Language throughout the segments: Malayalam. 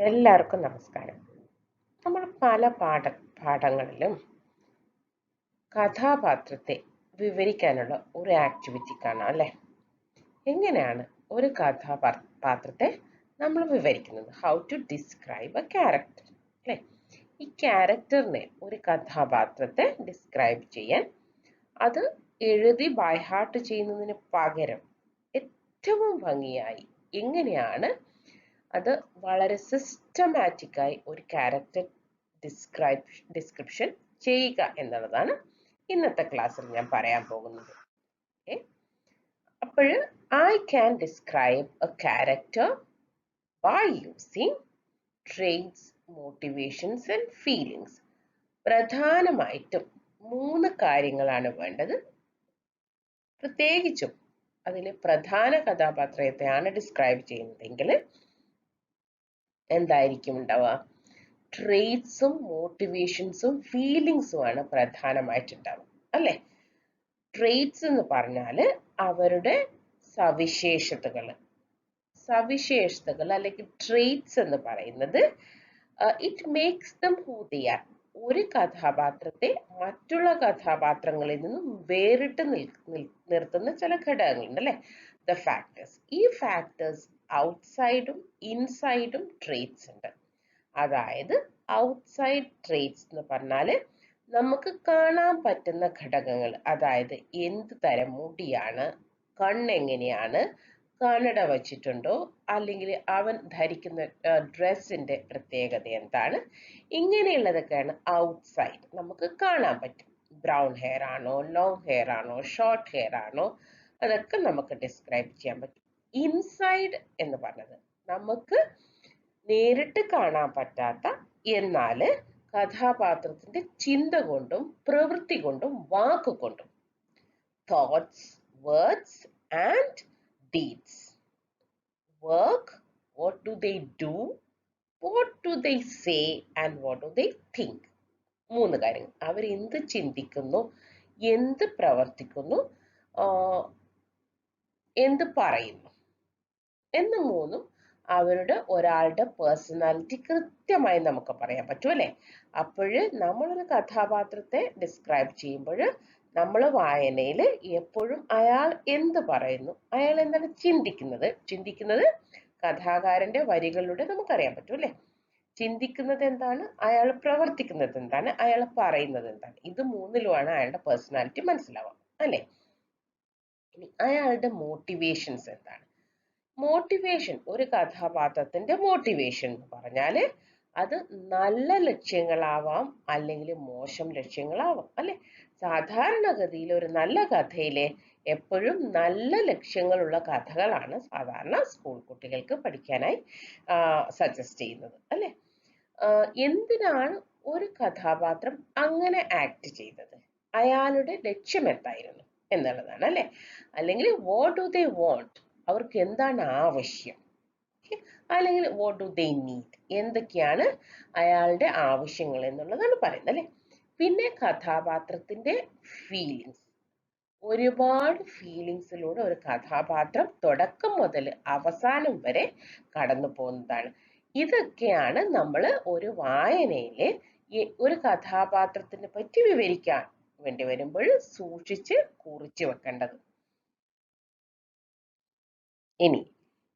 എല്ലാവർക്കും നമസ്കാരം. നമ്മൾ പല പാഠങ്ങളിലും കഥാപാത്രത്തെ വിവരിക്കാനുള്ള ഒരു ആക്ടിവിറ്റി കാണാം അല്ലേ? എങ്ങനെയാണ് ഒരു കഥാപാത്രത്തെ നമ്മൾ വിവരിക്കുന്നത്? How to describe a character അല്ലേ? ഈ ക്യാരക്ടറിനെ, ഒരു കഥാപാത്രത്തെ ഡിസ്ക്രൈബ് ചെയ്യാൻ അത് എഴുതി ബൈ ഹാർട്ട് ചെയ്യുന്നതിന് പകരം ഏറ്റവും ഭംഗിയായി എങ്ങനെയാണ് അത് വളരെ സിസ്റ്റമാറ്റിക്കായി ഒരു ക്യാരക്ടർ ഡിസ്ക്രിപ്ഷൻ ചെയ്യുക എന്നുള്ളതാണ് ഇന്നത്തെ ക്ലാസ്സിൽ ഞാൻ പറയാൻ പോകുന്നത്. അപ്പോൾ I can describe a character by using traits, motivations and feelings. പ്രധാനമായിട്ടും 3 കാര്യങ്ങളാണ് വേണ്ടത്. പ്രത്യേകിച്ചും അതിൽ പ്രധാന കഥാപാത്രത്തെയാണ് ഡിസ്ക്രൈബ് ചെയ്യുന്നതെങ്കിൽ എന്തായിരിക്കും ഉണ്ടാവുക? ട്രേറ്റ്സും മോട്ടിവേഷൻസും ഫീലിങ്സും ആണ് പ്രധാനമായിട്ടുണ്ടാവുക അല്ലേ? ട്രേറ്റ്സ് എന്ന് പറഞ്ഞാൽ അവരുടെ സവിശേഷതകൾ അല്ലെങ്കിൽ ട്രേറ്റ്സ് എന്ന് പറയുന്നത് it makes dum who they are. ഒരു കഥാപാത്രത്തെ മറ്റുള്ള കഥാപാത്രങ്ങളിൽ നിന്നും വേറിട്ട് നിർത്തുന്ന ചില ഘടകങ്ങളുണ്ട് അല്ലെ? The factors. ഈ ഫാക്ടേഴ്സ് ഔട്ട്സൈഡും ഇൻസൈഡും ട്രേറ്റ്സ് ഉണ്ട്. അതായത് ഔട്ട്സൈഡ് ട്രേറ്റ്സ് എന്ന് പറഞ്ഞാൽ നമുക്ക് കാണാൻ പറ്റുന്ന ഘടകങ്ങൾ, അതായത് എന്ത് തരം മുടിയാണ്, കണ്ണെങ്ങനെയാണ്, കണ്ണട വച്ചിട്ടുണ്ടോ, അല്ലെങ്കിൽ അവൻ ധരിക്കുന്ന ഡ്രസ്സിന്റെ പ്രത്യേകത എന്താണ്, ഇങ്ങനെയുള്ളതൊക്കെയാണ് ഔട്ട്സൈഡ്, നമുക്ക് കാണാൻ പറ്റും. ബ്രൗൺ ഹെയർ ആണോ, ലോങ് ഹെയർ ആണോ, ഷോർട്ട് ഹെയർ ആണോ, അതൊക്കെ നമുക്ക് ഡിസ്ക്രൈബ് ചെയ്യാൻ പറ്റും. ഇൻസൈഡ് എന്ന് പറഞ്ഞത് നമുക്ക് നേരിട്ട് കാണാൻ പറ്റാത്ത, എന്നാൽ കഥാപാത്രത്തിന്റെ ചിന്ത കൊണ്ടും പ്രവൃത്തി കൊണ്ടും വാക്കുകൊണ്ടും, thoughts, words and deeds. Work, what do they do, what do they say and what do they think. 3 കാര്യങ്ങൾ. അവർ എന്ത് ചിന്തിക്കുന്നു, എന്ത് പ്രവർത്തിക്കുന്നു, എന്ത് പറയുന്നു എന്ന് 3ഉം അവരുടെ ഒരാളുടെ പേഴ്സണാലിറ്റി കൃത്യമായി നമുക്ക് പറയാൻ പറ്റും അല്ലേ? അപ്പോൾ നമ്മളൊരു കഥാപാത്രത്തെ ഡിസ്ക്രൈബ് ചെയ്യുമ്പോൾ നമ്മൾ വായനയിൽ എപ്പോഴും അയാൾ എന്ത് പറയുന്നു, അയാൾ എന്താണ് ചിന്തിക്കുന്നത് കഥാകാരന്റെ വരികളിലൂടെ നമുക്കറിയാൻ പറ്റും അല്ലേ? ചിന്തിക്കുന്നത് എന്താണ്, അയാൾ പ്രവർത്തിക്കുന്നത് എന്താണ്, അയാൾ പറയുന്നത് എന്താണ്, ഇത് 3ലുമാണ് അയാളുടെ പേഴ്സണാലിറ്റി മനസ്സിലാവുക അല്ലേ? ഇനി അയാളുടെ മോട്ടിവേഷൻസ് എന്താണ്? മോട്ടിവേഷൻ, ഒരു കഥാപാത്രത്തിന്റെ മോട്ടിവേഷൻ എന്ന് പറഞ്ഞാൽ അത് നല്ല ലക്ഷ്യങ്ങളാവാം അല്ലെങ്കിൽ മോശം ലക്ഷ്യങ്ങളാവാം അല്ലെ? സാധാരണഗതിയിൽ ഒരു നല്ല കഥയിലെ എപ്പോഴും നല്ല ലക്ഷ്യങ്ങളുള്ള കഥകളാണ് സാധാരണ സ്കൂൾ കുട്ടികൾക്ക് പഠിക്കാനായി സജസ്റ്റ് ചെയ്യുന്നത് അല്ലെ? എന്തിനാണ് ഒരു കഥാപാത്രം അങ്ങനെ ആക്ട് ചെയ്തത്, അയാളുടെ ലക്ഷ്യം എന്തായിരുന്നു എന്നുള്ളതാണ് അല്ലെ? അല്ലെങ്കിൽ വാട്ട് ഡു ദേ വാണ്ട്, അവർക്ക് എന്താണ് ആവശ്യം, അല്ലെങ്കിൽ വാട്ട് ഡു ദേ നീഡ്, എന്തൊക്കെയാണ് അയാളുടെ ആവശ്യങ്ങൾ എന്നുള്ളതാണ് പറയുന്നത് അല്ലെ? പിന്നെ കഥാപാത്രത്തിന്റെ ഫീലിങ്സ്, ഒരുപാട് ഫീലിങ്സിലൂടെ ഒരു കഥാപാത്രം തുടക്കം മുതൽ അവസാനം വരെ കടന്നു പോകുന്നതാണ്. ഇതൊക്കെയാണ് നമ്മൾ ഒരു വായനയിലെ ഒരു കഥാപാത്രത്തിനെ പറ്റി വിവരിക്കാൻ വേണ്ടി വരുമ്പോൾ സൂക്ഷിച്ച് കുറിച്ചു വെക്കേണ്ടത്. ഇനി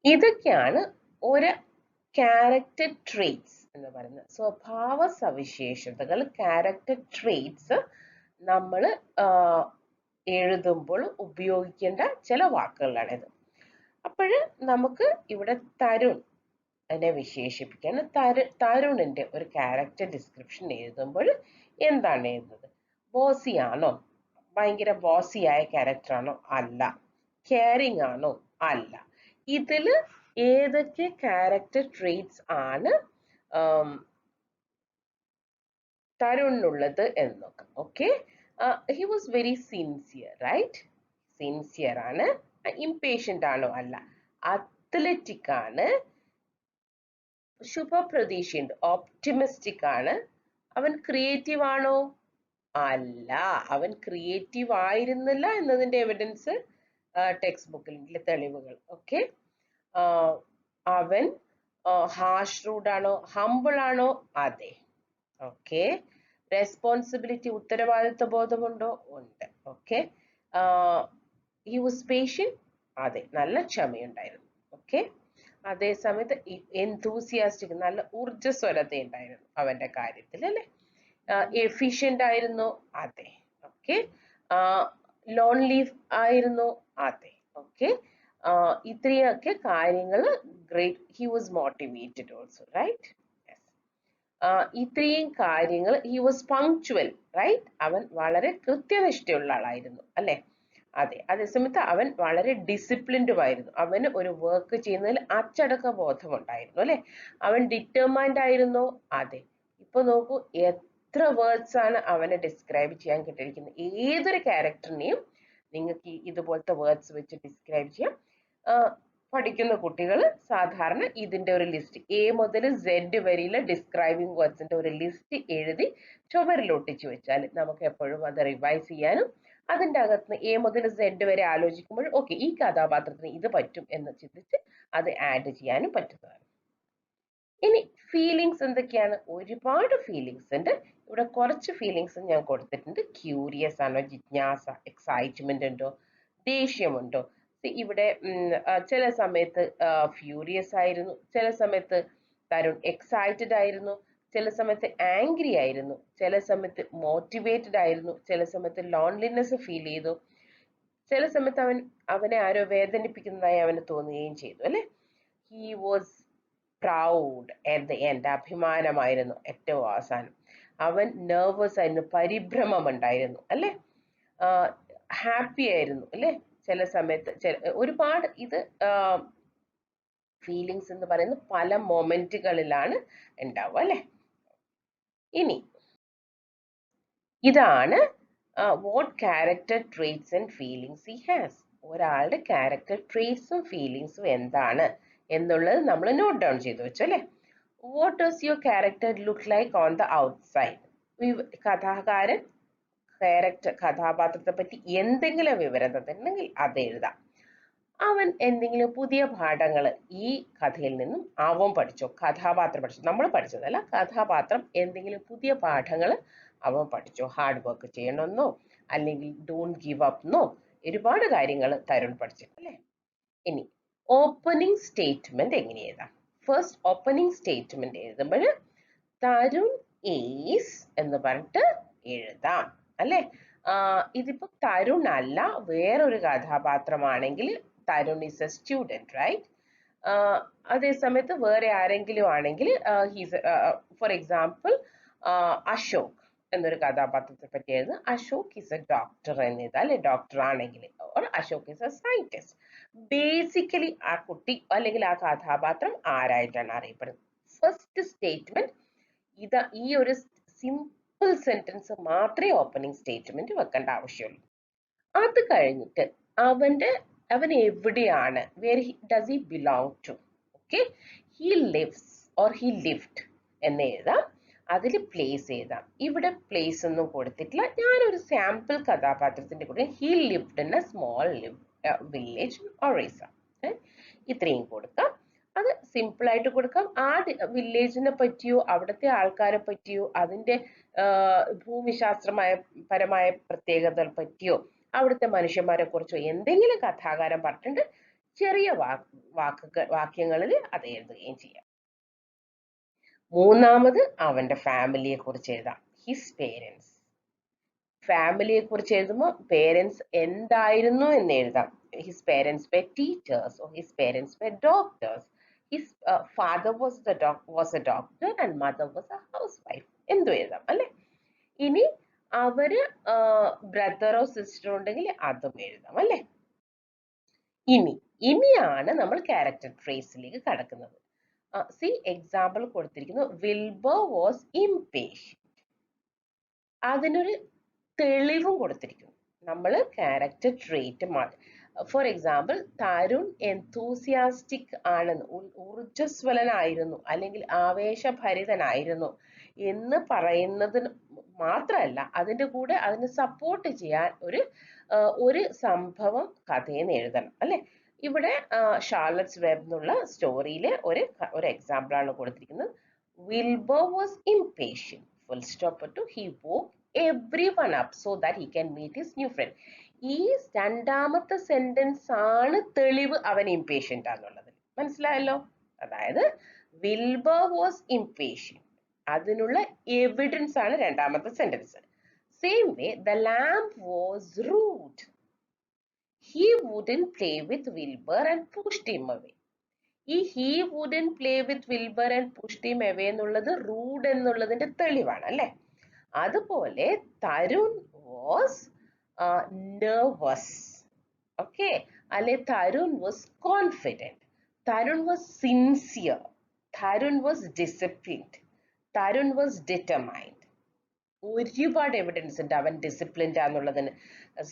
ഇതൊക്കെയാണ് ഒരു ക്യാരക്ടർ ട്രേറ്റ്സ് എന്ന് പറയുന്നത്. സ്വഭാവ സവിശേഷതകൾ, ക്യാരക്ടർ ട്രേറ്റ്സ് നമ്മൾ എഴുതുമ്പോൾ ഉപയോഗിക്കേണ്ട ചില വാക്കുകളാണിത്. അപ്പോൾ നമുക്ക് ഇവിടെ തരുൺ അതിനെ വിശേഷിപ്പിക്കാൻ തരുണിന്റെ ഒരു ക്യാരക്ടർ ഡിസ്ക്രിപ്ഷൻ എഴുതുമ്പോൾ എന്താണ് എഴുതുന്നത്? ബോസിയാണോ, ഭയങ്കര ബോസിയായ ക്യാരക്ടറാണോ? അല്ല. കെയറിങ് ആണോ? അല്ല. ഇതിൽ ഏതൊക്കെ ക്യാരക്ടർ ട്രേറ്റ്സ് ആണ് തരുണിനുള്ളത് എന്ന് നോക്കാം. Okay, he was very sincere, right? Sincere ആണ്. ഇംപേഷ്യന്റ് ആണോ? അല്ല. അത്ലറ്റിക് ആണ്. ശുഭപ്രതീക്ഷയുണ്ട്, ഓപ്റ്റിമിസ്റ്റിക് ആണ്. അവൻ ക്രിയേറ്റീവ് ആണോ? അല്ല. അവൻ ക്രിയേറ്റീവ് ആയിരുന്നില്ല എന്നതിന്റെ എവിഡൻസ് ടെക്സ്റ്റ് ബുക്കിലെ തെളിവുകൾ. ഓക്കെ, അവൻ ഹാഷ് റൂഡ് ആണോ, ഹംബിൾ ആണോ? അതെ. ഓക്കെ. റെസ്പോൺസിബിലിറ്റി, ഉത്തരവാദിത്വ ബോധമുണ്ടോ? ഉണ്ട്. ഓക്കെ. He was patient. അതെ, നല്ല ക്ഷമയുണ്ടായിരുന്നു. ഓക്കെ. അതേ സമയത്ത് എന്തൂസിയാസ്റ്റിക്, നല്ല ഊർജ്ജസ്വലത ഉണ്ടായിരുന്നു അവന്റെ കാര്യത്തിൽ, അല്ലെ? എഫിഷ്യന്റ് ആയിരുന്നു. അതെ. ഓക്കെ. ലോൺലി ആയിരുന്നു. അതെ. ഓക്കെ. ഇത്രയൊക്കെ കാര്യങ്ങൾ. Great. He was motivated also, right? ഇത്രയും കാര്യങ്ങൾ. He was punctual, right? അവൻ വളരെ കൃത്യനിഷ്ഠയുള്ള ആളായിരുന്നു, അല്ലെ? അതെ. അതേസമയത്ത് അവൻ വളരെ ഡിസിപ്ലിൻഡും ആയിരുന്നു. അവന് ഒരു വർക്ക് ചെയ്യുന്നതിൽ അച്ചടക്ക ബോധം ഉണ്ടായിരുന്നു, അല്ലെ? അവൻ ഡിറ്റർമൈൻഡ് ആയിരുന്നു. അതെ. ഇപ്പൊ നോക്കൂ, എത്ര വേർഡ്സ് ആണ് അവനെ ഡിസ്ക്രൈബ് ചെയ്യാൻ കിട്ടിയിരിക്കുന്നത്. ഏതൊരു ക്യാരക്ടറിനെയും നിങ്ങൾക്ക് ഇതുപോലത്തെ വേർഡ്സ് വെച്ച് ഡിസ്ക്രൈബ് ചെയ്യാം. പഠിക്കുന്ന കുട്ടികൾ സാധാരണ ഇതിന്റെ ഒരു ലിസ്റ്റ്, എ മുതൽ സെഡ് വരെയുള്ള ഡിസ്ക്രൈബിംഗ് വേർഡ്സിന്റെ ഒരു ലിസ്റ്റ് എഴുതി ചുവരിൽ ഒട്ടിച്ചു വെച്ചാൽ നമുക്ക് എപ്പോഴും അത് റിവൈസ് ചെയ്യാനും അതിന്റെ അകത്ത് എ മുതൽ സെഡ് വരെ ആലോചിക്കുമ്പോൾ ഓക്കെ, ഈ കഥാപാത്രത്തിന് ഇത് പറ്റും എന്ന് ചിന്തിച്ച് അത് ആഡ് ചെയ്യാനും പറ്റുന്നതാണ്. ഇനി ഫീലിങ്സ് എന്തൊക്കെയാണ്? ഒരുപാട് ഫീലിങ്സ് ഉണ്ട്. ഇവിടെ കുറച്ച് ഫീലിങ്സ് ഞാൻ കൊടുത്തിട്ടുണ്ട്. ക്യൂരിയസ് ആണോ, ജിജ്ഞാസ, എക്സൈറ്റ്മെന്റ് ഉണ്ടോ, ദേഷ്യമുണ്ടോ? ഇവിടെ ചില സമയത്ത് ഫ്യൂരിയസ് ആയിരുന്നു, ചില സമയത്ത് തരുൺ എക്സൈറ്റഡ് ആയിരുന്നു, ചില സമയത്ത് ആംഗ്രി ആയിരുന്നു, ചില സമയത്ത് മോട്ടിവേറ്റഡ് ആയിരുന്നു, ചില സമയത്ത് ലോൺലിനെസ് ഫീൽ ചെയ്തു, ചില സമയത്ത് അവനെ ആരോ വേദനിപ്പിക്കുന്നതായി അവന് തോന്നുകയും ചെയ്തു, അല്ലെ? He was proud at the end. അഭിമാനമായിരുന്നു ഏറ്റവും അവസാനം. അവൻ നെർവസ് ആയിരുന്നു, പരിഭ്രമം ഉണ്ടായിരുന്നു, അല്ലെ? ഹാപ്പി ആയിരുന്നു, അല്ലെ? ചില സമയത്ത് ഒരുപാട് ഇത് ഫീലിങ്സ് എന്ന് പറയുന്നത് പല മൊമെന്റുകളിലാണ് ഉണ്ടാവുക, അല്ലെ? ഇനി ഇതാണ് what character traits and feelings he has. ഒരാളുടെ ക്യാരക്ടർ ട്രേറ്റ്സും ഫീലിങ്സും എന്താണ് എന്നുള്ളത് നമ്മൾ നോട്ട് ഡൗൺ ചെയ്തു വെച്ചു, അല്ലെ? What does your character look like on the outside? കഥാകാരൻ കഥാപാത്രത്തെ പറ്റി എന്തെങ്കിലും വിവരം തന്നിട്ടുണ്ടെങ്കിൽ അത് എഴുതാം. അവൻ എന്തെങ്കിലും പുതിയ പാഠങ്ങൾ ഈ കഥയിൽ നിന്നും അവൻ പഠിച്ചോ? കഥാപാത്രം പഠിച്ചോ? നമ്മൾ പഠിച്ചതല്ല, കഥാപാത്രം എന്തെങ്കിലും പുതിയ പാഠങ്ങൾ അവൻ പഠിച്ചോ? ഹാർഡ് വർക്ക് ചെയ്യണമെന്നോ, അല്ലെങ്കിൽ ഡോണ്ട് ഗിവ് അപ്പ് എന്നോ, ഒരുപാട് കാര്യങ്ങൾ തരുൺ പഠിച്ചിട്ടുണ്ട്, അല്ലേ? ഇനി ഓപ്പണിംഗ് സ്റ്റേറ്റ്മെന്റ് എങ്ങനെ എഴുതാം? ഫസ്റ്റ് ഓപ്പണിംഗ് സ്റ്റേറ്റ്മെന്റ് എഴുതുമ്പോൾ തരുൺ ഈസ് എന്ന് പറഞ്ഞിട്ട് എഴുതാം, അല്ലെ? ഇതിപ്പോ തരുൺ അല്ല, വേറൊരു കഥാപാത്രമാണെങ്കിൽ Tarun is a student, right? അതേ സമയത്ത് വേറെ ആരെങ്കിലും ആണെങ്കിൽ ഫോർ എക്സാമ്പിൾ അശോക് എന്നൊരു കഥാപാത്രത്തെ പറ്റി എഴുതുന്നത് അശോക് ഈസ് എ ഡോക്ടർ എന്ന് എഴുതാം, അല്ലെ? ഡോക്ടർ ആണെങ്കിൽ Ashok is A scientist. Basically ആ കുട്ടി അല്ലെങ്കിൽ ആ കഥാപാത്രം ആരായിട്ടാണ് അറിയപ്പെടുന്നത്? ഫസ്റ്റ് സ്റ്റേറ്റ്മെന്റ് ഈ ഒരു സിമ്പിൾ സെന്റൻസ് മാത്രമേ ഓപ്പണിംഗ് സ്റ്റേറ്റ്മെന്റ് വെക്കേണ്ട ആവശ്യമുള്ളൂ. അത് കഴിഞ്ഞിട്ട് അവൻ എവിടെയാണ്, where does he belong to? Okay, he lives or he lived എന്ന് എഴുതാം. അതിൽ പ്ലേസ് എഴുതാം. ഇവിടെ പ്ലേസ് ഒന്നും കൊടുത്തിട്ടില്ല. ഞാനൊരു സാമ്പിൾ കഥാപാത്രത്തിന്റെ കൂടെ he lived in A small village Orissa, ഇത്രയും കൊടുക്കാം. അത് സിമ്പിൾ ആയിട്ട് കൊടുക്കാം. ആ വില്ലേജിനെ പറ്റിയോ അവിടുത്തെ ആൾക്കാരെ പറ്റിയോ അതിന്റെ പരമായ പ്രത്യേകതകൾ പറ്റിയോ അവിടുത്തെ മനുഷ്യന്മാരെ കുറിച്ചോ എന്തെങ്കിലും കഥാകാരൻ പറഞ്ഞിട്ടുണ്ട്, ചെറിയ വാക്യങ്ങളിൽ അത് എഴുതുകയും ചെയ്യാം. മൂന്നാമത് അവന്റെ ഫാമിലിയെ കുറിച്ച് എഴുതാം. His parents. ഫാമിലിയെ കുറിച്ച് എഴുതുമ്പോൾ പേരൻസ് എന്തായിരുന്നു എന്ന് എഴുതാം. His parents were teachers or his parents were doctors. His father was a doctor and mother was a housewife. എന്തു എഴുതാം, അല്ലെ? ഇനി അവര് ബ്രദറോ സിസ്റ്ററോ ഉണ്ടെങ്കിൽ അതും എഴുതാം, അല്ലെ? ഇനിയാണ് നമ്മൾ ക്യാരക്ടർ ട്രേസിലേക്ക് കടക്കുന്നത്. സി എക്സാമ്പിൾ കൊടുത്തിരിക്കുന്നു, വിൽബർ വാസ് ഇംപേഷ്യന്റ്. അതിനൊരു തെളിവും കൊടുത്തിരിക്കുന്നു. നമ്മൾ character trait for example Tarun enthusiastic ആണെന്ന്, ഊർജ്ജസ്വലനായിരുന്നു അല്ലെങ്കിൽ ആവേശഭരിതനായിരുന്നു എന്ന് പറയുന്നതിന് മാത്രമല്ല, അതിൻ്റെ കൂടെ അതിന് സപ്പോർട്ട് ചെയ്യാൻ ഒരു സംഭവം കഥയെന്ന് എഴുതണം, അല്ലെ? ഇവിടെ ഷാർലറ്റ്സ് വെബ് എന്നുള്ള സ്റ്റോറിയിലെ ഒരു എക്സാമ്പിൾ ആണ് കൊടുത്തിരിക്കുന്നത്. Wilbur was impatient full stop to he woke everyone up so that he can meet his new friend. ഈ രണ്ടാമത്തെ സെന്റൻസ് ആണ് തെളിവ് അവൻ ഇംപേഷ്യന്റ് ആണെന്നുള്ളത്. മനസ്സിലായല്ലോ? അതായത് വിൽബർ വാസ് ഇംപേഷ്യന്റ്, അതിനുള്ള എവിഡൻസ് ആണ് രണ്ടാമത്തെ sentence. Same way the lamp was rude, he wouldn't play with Wilbur and pushed him away. ഈ he wouldn't play with Wilbur and pushed him away എന്നുള്ളത് റൂഡ് എന്നുള്ളതിന്റെ തെളിവാണ് അല്ലെ. അതുപോലെ തരുൺ വാസ് nervous, ഓക്കെ, അല്ലെ Tarun was confident, Tarun was sincere, Tarun was disciplined, Tarun was determined. ഒരുപാട് എവിഡൻസ് ഉണ്ട് അവൻ disciplined ആണെന്നുള്ളതിന്.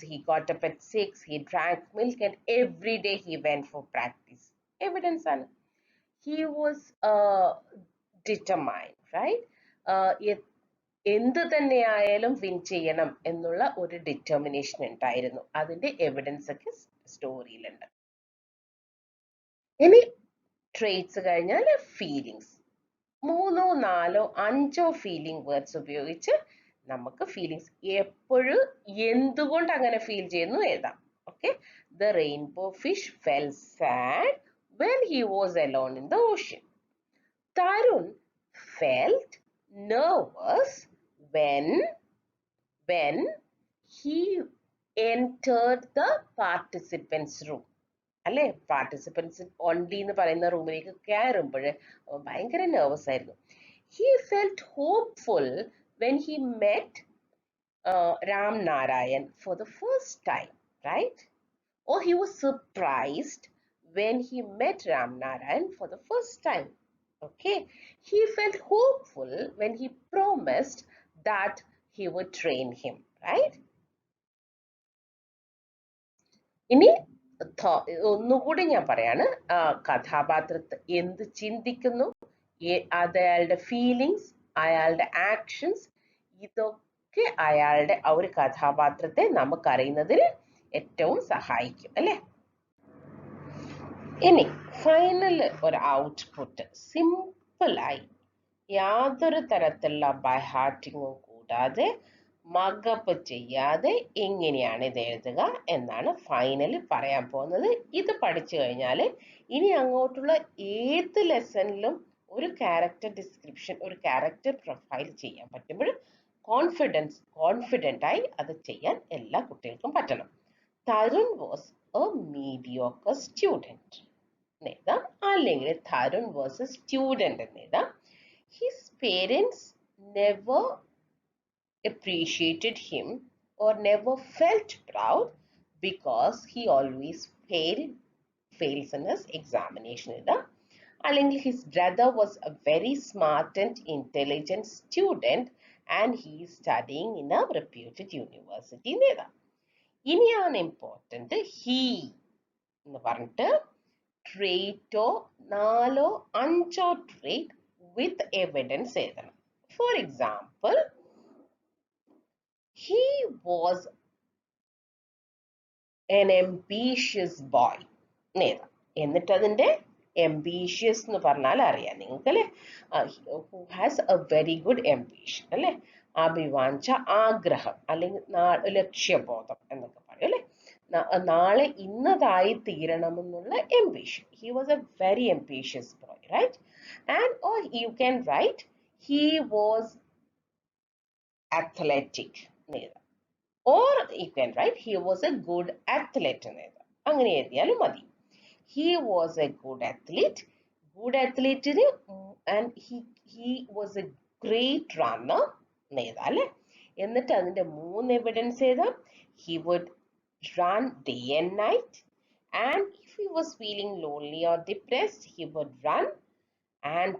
he got up at 6, he drank milk and every day he went for practice. Evidence ആണ്. he was determined, right? എന്ത് തന്നെയായാലും വിൻ ചെയ്യണം എന്നുള്ള ഒരു ഡിറ്റർമിനേഷൻ ഉണ്ടായിരുന്നു. അതിന്റെ എവിഡൻസ് ഒക്കെ സ്റ്റോറിയിലുണ്ട്. ഇനി ട്രേറ്റ്സ് കഴിഞ്ഞാൽ ഫീലിങ്സ്. 3, 4, 5 ഫീലിംഗ് വേർഡ്സ് ഉപയോഗിച്ച് നമുക്ക് ഫീലിങ്സ് എപ്പോഴും എന്തുകൊണ്ട് അങ്ങനെ ഫീൽ ചെയ്യുന്നു എഴുതാം. Okay, the rainbow fish fell sad when he was alone in the ocean. Tarun felt nervous when he entered the participants room. അല്ലെ, പാർട്ടിസിപ്പൻസ് ഓൺലി എന്ന് പറയുന്ന റൂമിലേക്ക് കയറുമ്പോൾ ഭയങ്കര നെർവസ് ആയിരുന്നു. he felt hopeful when he met Ram Narayan for the first time, right? Or he was surprised when he met Ram Narayan for the first time. Okay, he felt hopeful when he promised that he would train him, right? ഇനി ഒന്നുകൂടി ഞാൻ പറയാണ്, കഥാപാത്രത്തെ എന്ത് ചിന്തിക്കുന്നു, അയാളുടെ ഫീലിങ്സ്, അയാളുടെ ആക്ഷൻസ്, ഇതൊക്കെ അയാളുടെ ആ ഒരു കഥാപാത്രത്തെ നമുക്കറിയുന്നതിന് ഏറ്റവും സഹായിക്കും അല്ലെ. ഇനി ഫൈനൽ ഒരു ഔട്ട്പുട്ട് സിമ്പിളായി യാതൊരു തരത്തിലുള്ള ബൈ ഹാർട്ടിങ്ങും കൂടാതെ മഗപ്പ് ചെയ്യാതെ എങ്ങനെയാണ് ഇത് എഴുതുക എന്നാണ് ഫൈനലി പറയാൻ പോകുന്നത്. ഇത് പഠിച്ചു കഴിഞ്ഞാൽ ഇനി അങ്ങോട്ടുള്ള ഏത് ലെസണിലും ഒരു ക്യാരക്ടർ ഡിസ്ക്രിപ്ഷൻ, ഒരു ക്യാരക്ടർ പ്രൊഫൈൽ ചെയ്യാൻ പറ്റുമ്പോൾ കോൺഫിഡൻ്റ് ആയി അത് ചെയ്യാൻ എല്ലാ കുട്ടികൾക്കും പറ്റണം. Tarun was A mediocre student എന്നെഴുതാം, അല്ലെങ്കിൽ തരുൺ വാസ് എ സ്റ്റുഡൻറ് എന്നെഴുതാം. His parents never appreciated him or never felt proud because he always fails in his examination. അല്ലെങ്കിൽ his brother was a very smart and intelligent student and he is studying in a reputed university. ഇനിയാണ് ഇമ്പോർട്ടൻറ്റ്, he എന്ന് പറഞ്ഞിട്ട് ട്രേറ്റോ 4, 5 ട്രേറ്റ് വിത്ത് എവിഡൻസ് എഴുതണം. For example, he was an ambitious boy എന്നിട്ട് അതിന്റെ ambitious എന്ന് പറഞ്ഞാൽ അറിയാം നിങ്ങൾക്ക് അല്ലെ, who has a very good ambition അല്ലെ, അഭിവാഞ്ച, ആഗ്രഹം അല്ലെങ്കിൽ ലക്ഷ്യബോധം എന്നൊക്കെ പറയും അല്ലെ. നാളെ ഇന്നതായി തീരണമെന്നുള്ള ambition. He was a very ambitious boy, right? And or you can write he was athletic, or you can write he was a good athlete. അങ്ങനെ എഴുതിയാലും മതി. He was a good athlete, and he was a great runner എഴുതാല്ലേ. എന്നിട്ട് അതിന്റെ 3 എവിഡൻസ് എഴുതാം. He would run day and night, and if he was feeling lonely or depressed he would run, and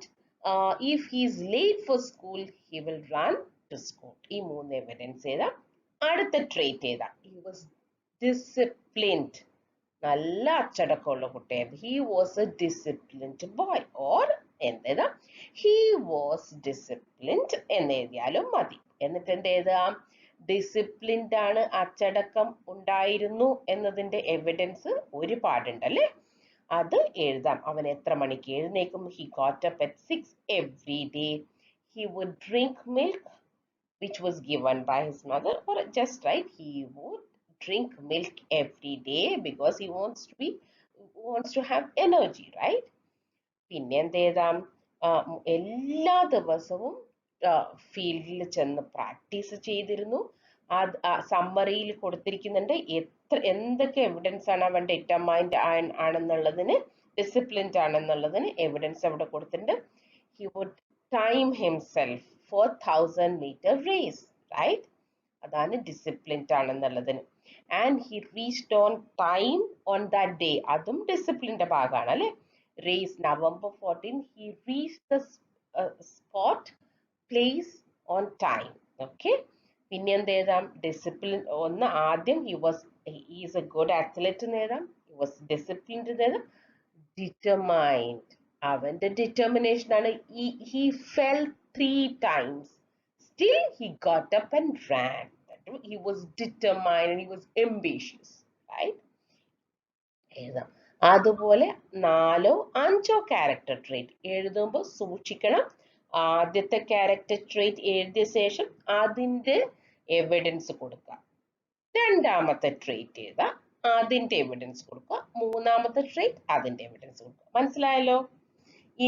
if he is late for school he will run to school. ഈ 3 എവിഡൻസ് എഴുതാം. അടുത്ത ട്രേറ്റ് ഏതാ? he was disciplined, നല്ല അച്ചടക്കമുള്ള കുട്ടിയായിരുന്നു. he was a disciplined boy, or എന്തേതാ he was disciplined എന്ന് എഴുതിയാലും മതി. എന്നിട്ട് എന്ത് എഴുതാം? ഡിസിപ്ലിൻഡ് ആണ്, അച്ചടക്കം ഉണ്ടായിരുന്നു എന്നതിന്റെ എവിഡൻസ് ഒരുപാടുണ്ട് അല്ലേ. അത് എഴുതാം. അവൻ എത്ര മണിക്ക് എഴുന്നേക്കും? He got up at 6 every day. He would drink milk which was given by his mother, or just right, he would drink milk every day because he wants to have energy, right? പിന്നെ എന്ത് എഴുതാം? എല്ലാ ദിവസവും ഫീൽഡിൽ ചെന്ന് പ്രാക്ടീസ് ചെയ്തിരുന്നു. സമ്മറിയിൽ കൊടുത്തിരിക്കുന്നുണ്ട് എന്തൊക്കെ എവിഡൻസ് ആണ് അവൻ ഡിറ്റർമൈൻഡ് ആണെന്നുള്ളതിന്, ഡിസിപ്ലിൻഡ് ആണെന്നുള്ളതിന് എവിഡൻസ് അവിടെ കൊടുത്തിട്ടുണ്ട്. He would time himself for 1000 meter race, right? അതാണ് ഡിസിപ്ലിൻഡ് ആണെന്നുള്ളതിന്. And he reached on time on that day. അതും ഡിസിപ്ലിന്റെ ഭാഗമാണ് അല്ലെ. Race November 14, he reached the spot place on time. Okay, പിന്നെ എന്ത് എഴുതാം? ഡിസിപ്ലിൻ ഒന്ന് ആദ്യം he is a good athlete എന്ന് എഴുതാം. He was disciplined എന്ന് എഴുതാം. Determined, അവന്റെ ഡിറ്റർമിനേഷൻ ആണ്. He fell 3 times, still he got up and ran. He was determined and he was ambitious, right? എഴുതാം. അതുപോലെ 4 5 ക്യാരക്ടർ ട്രേറ്റ് എഴുതുമ്പോൾ സൂക്ഷിക്കണം. ആദ്യത്തെ ക്യാരക്ടർ ട്രേറ്റ് എഴുതിയ ശേഷം അതിന്റെ എവിഡൻസ് കൊടുക്കുക. രണ്ടാമത്തെ ട്രേറ്റ് എഴുതാം, അതിന്റെ എവിഡൻസ് കൊടുക്കുക. മൂന്നാമത്തെ ട്രേറ്റ് അതിന്റെ എവിഡൻസ് കൊടുക്കുക. മനസ്സിലായല്ലോ?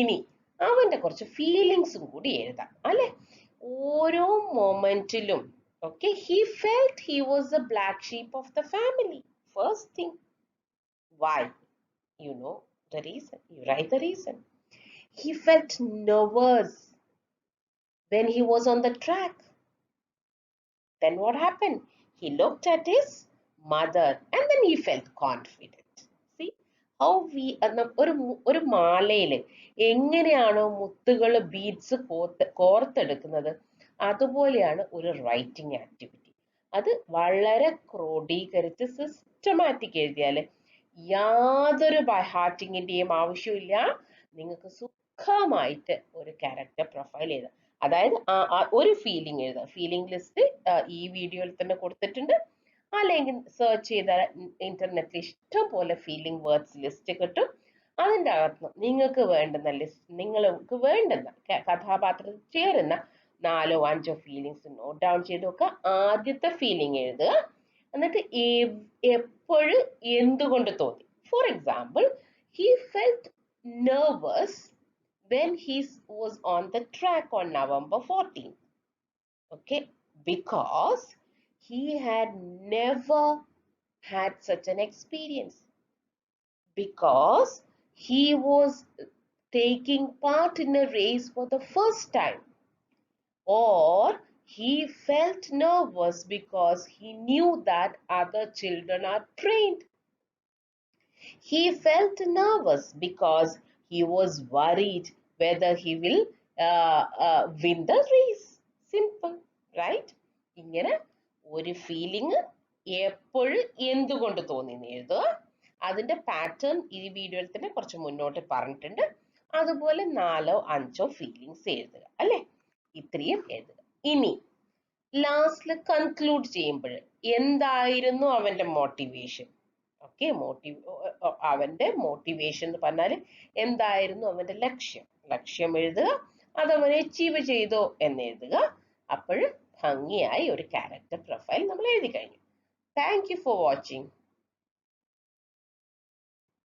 ഇനി അവന്റെ കുറച്ച് ഫീലിങ്സും കൂടി എഴുതാം അല്ലെ. ഓരോ മൊമെന്റിലും okay, he felt he was the black sheep of the family. First thing, why? You know the reason. You write the reason. He felt nervous when he was on the track. Then what happened? He looked at his mother and then he felt confident. See how we ഒരു മാലയില് എങ്ങനെയാണോ മുത്തുകൾ ബീഡ്സ് കോർത്തെടുക്കുന്നത്, അതുപോലെയാണ് ഒരു റൈറ്റിംഗ് ആക്ടിവിറ്റി. അത് വളരെ ക്രോഡീകരിച്ച് സിസ്റ്റമാറ്റിക് എഴുതിയാൽ യാതൊരു ബൈഹാർട്ടിങ്ങിന്റെയും ആവശ്യമില്ല. നിങ്ങൾക്ക് സുഖമായിട്ട് ഒരു ക്യാരക്ടർ പ്രൊഫൈൽ എഴുതാം. അതായത് ഒരു ഫീലിംഗ് എഴുതാം. ഫീലിംഗ് ലിസ്റ്റ് ഈ വീഡിയോയിൽ തന്നെ കൊടുത്തിട്ടുണ്ട്. അല്ലെങ്കിൽ സെർച്ച് ചെയ്താൽ ഇന്റർനെറ്റിൽ ഇഷ്ടം പോലെ ഫീലിംഗ് വേർഡ്സ് ലിസ്റ്റ് കിട്ടും. അതിൻ്റെ അകത്ത് നിങ്ങൾക്ക് വേണ്ടുന്ന കഥാപാത്രത്തിൽ ചേരുന്ന 4 5 ഫീലിങ്സ് നോട്ട് ഡൗൺ ചെയ്ത് നോക്കുക. ആദ്യത്തെ ഫീലിംഗ് എഴുതുക. എന്നിട്ട് എപ്പോഴും എന്തുകൊണ്ട് തോന്നി. For example, he felt nervous when he was on the track on November 14th. Okay, because he had never had such an experience. Because he was taking part in a race for the first time. Or he felt nervous because he knew that other children are trained. He felt nervous because he was worried whether he will win the race. Simple, right? ഇങ്ങനെ ഒരു ഫീലിംഗ് എപ്പോഴും എന്തുകൊണ്ട് തോന്നി എഴുതുക. അതിന്റെ പാറ്റേൺ ഈ വീഡിയോയിൽ തന്നെ കുറച്ച് മുന്നോട്ട് പറഞ്ഞിട്ടുണ്ട്. അതുപോലെ 4 5 ഫീലിങ്സ് എഴുതുക അല്ലെ. ഇത്രയും എഴുതുക. ഇനി ലാസ്റ്റിൽ കൺക്ലൂഡ് ചെയ്യുമ്പോൾ എന്തായിരുന്നു അവന്റെ മോട്ടിവേഷൻ? ഓക്കെ, അവന്റെ മോട്ടിവേഷൻ എന്ന് പറഞ്ഞാൽ എന്തായിരുന്നു അവന്റെ ലക്ഷ്യം എഴുതുക. അതവൻ അച്ചീവ് ചെയ്തോ എന്ന് എഴുതുക. അപ്പോൾ ഭംഗിയായി ഒരു ക്യാരക്ടർ പ്രൊഫൈൽ നമ്മൾ എഴുതി കഴിഞ്ഞു. Thank you for watching.